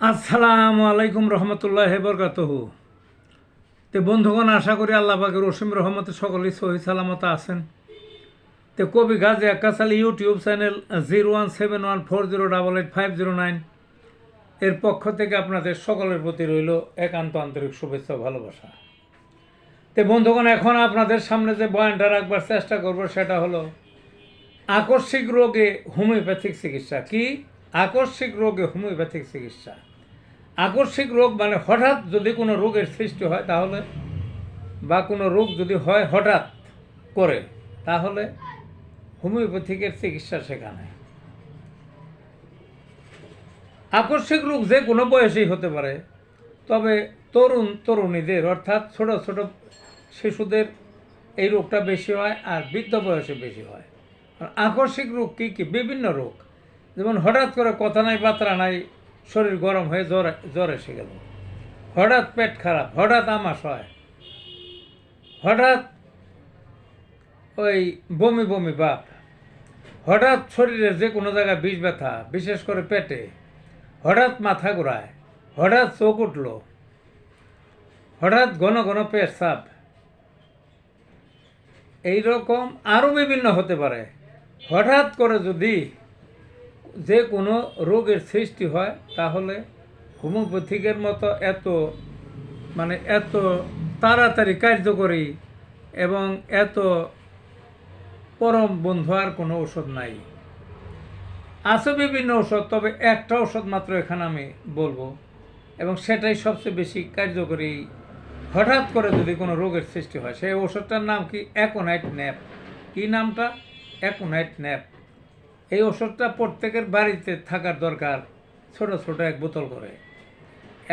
আসসালামু আলাইকুম রহমতুল্লাহ বরকাতহু। তে বন্ধুগণ, আশা করি আল্লাহ পাকের অসীম রহমতে সকলেই সহি সালামত আছেন। তে কবি গাজী আক্কাস আলী ইউটিউব চ্যানেল 017140885009 এর পক্ষ থেকে আপনাদের সকলের প্রতি রইল একান্ত আন্তরিক শুভেচ্ছা ও ভালোবাসা। তে বন্ধুগণ, এখন আপনাদের সামনে যে বয়ানটা রাখবার চেষ্টা করব সেটা হলো আকস্মিক রোগে হোমিওপ্যাথিক চিকিৎসা। কি আকস্মিক রোগে হোমিওপ্যাথিক চিকিৎসা? আকস্মিক রোগ মানে হঠাৎ যদি কোনো রোগের সৃষ্টি হয় তাহলে, বা কোনো রোগ যদি হয় হঠাৎ করে, তাহলে হোমিওপ্যাথিকের চিকিৎসা সেখানে। আকস্মিক রোগ যে কোনো বয়সেই হতে পারে, তবে তরুণীদের অর্থাৎ ছোট ছোট শিশুদের এই রোগটা বেশি হয় আর বৃদ্ধ বয়সে বেশি হয়। আর আকস্মিক রোগ কী কী? বিভিন্ন রোগ, যেমন হঠাৎ করে কথা নাই বার্তা নাই, শরীর গরম হয়ে জ্বর এসে গেল, হঠাৎ পেট খারাপ, হঠাৎ আমাশ হয়, হঠাৎ ওই বমি বমি ভাব, হঠাৎ শরীরের যে কোনো জায়গায় বিষ ব্যথা, বিশেষ করে পেটে, হঠাৎ মাথা ঘোরায়, হঠাৎ চোখ উঠল, হঠাৎ ঘন ঘন পেটসাপ, এইরকম আরও বিভিন্ন হতে পারে। হঠাৎ করে যদি যে কোনো রোগের সৃষ্টি হয় তাহলে হোমিওপ্যাথিকের মতো এত তাড়াতাড়ি কার্যকরী এবং এত পরম বন্ধু আর কোনো ওষুধ নাই। আছে বিভিন্ন ওষুধ, তবে একটা ওষুধ মাত্র এখানে আমি বলবো, এবং সেটাই সবচেয়ে বেশি কার্যকরী। হঠাৎ করে যদি কোনো রোগের সৃষ্টি হয়, সেই ওষুধটার নাম কি? Aconite nap. কি নামটা? Aconite nap. এই ওষুধটা প্রত্যেকের বাড়িতে থাকার দরকার, ছোট ছোট এক বোতল করে।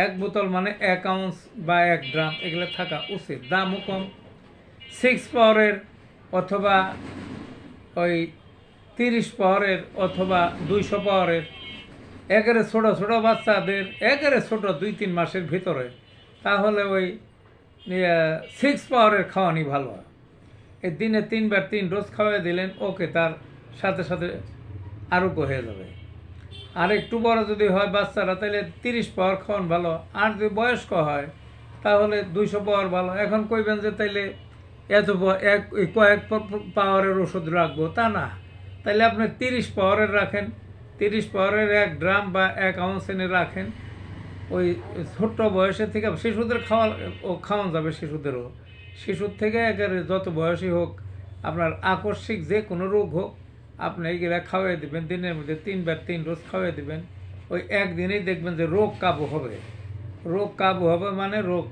এক বোতল মানে 1 আউন্স বা 1 গ্রাম, এগুলো থাকা উচিত। দামও কম, 6 পাওয়ারের অথবা ওই 30 পাওয়ারের অথবা 200 পাওয়ারের। একেবারে ছোটো ছোটো বাচ্চাদের, একেবারে ছোটো 2-3 মাসের ভিতরে, তাহলে ওই 6 পাওয়ারের খাওয়ানি ভালো হয়। এই দিনে 3 বার 3 ডোজ খাওয়াই দিলেন, ওকে, তার সাথে সাথে আরোগ্য হয়ে যাবে। আর একটু বড় যদি হয় বাচ্চারা, তাহলে 30 পাওয়ার খাওয়ান ভালো। আর যদি বয়স্ক হয় তাহলে 200 পাওয়ার ভালো। এখন কইবেন যে তাইলে কয়েক পাওয়ারের ওষুধ রাখবো, তা না। তাইলে আপনি 30 পাওয়ারের রাখেন, 30 পাওয়ারের 1 গ্রাম বা 1 আউন্স এনে রাখেন। ওই ছোট্ট বয়সের থেকে শিশুদের খাওয়ান যাবে, শিশুর থেকে একেবারে যত বয়সী হোক, আপনার আকস্মিক যে কোনো রোগ হোক, আপনি এগুলা খাওয়াই দেবেন। দিনের মধ্যে 3 বার 3 ডোজ খাওয়াই দেবেন। ওই একদিনেই দেখবেন যে রোগ কাবু হবে। রোগ কাবু হবে মানে রোগ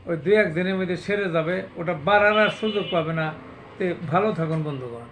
ওই 2-1 দিনের মধ্যে সেরে যাবে, ওটা বাড়ার আর সুযোগ পাবে না। তে ভালো থাকুন বন্ধুগণ।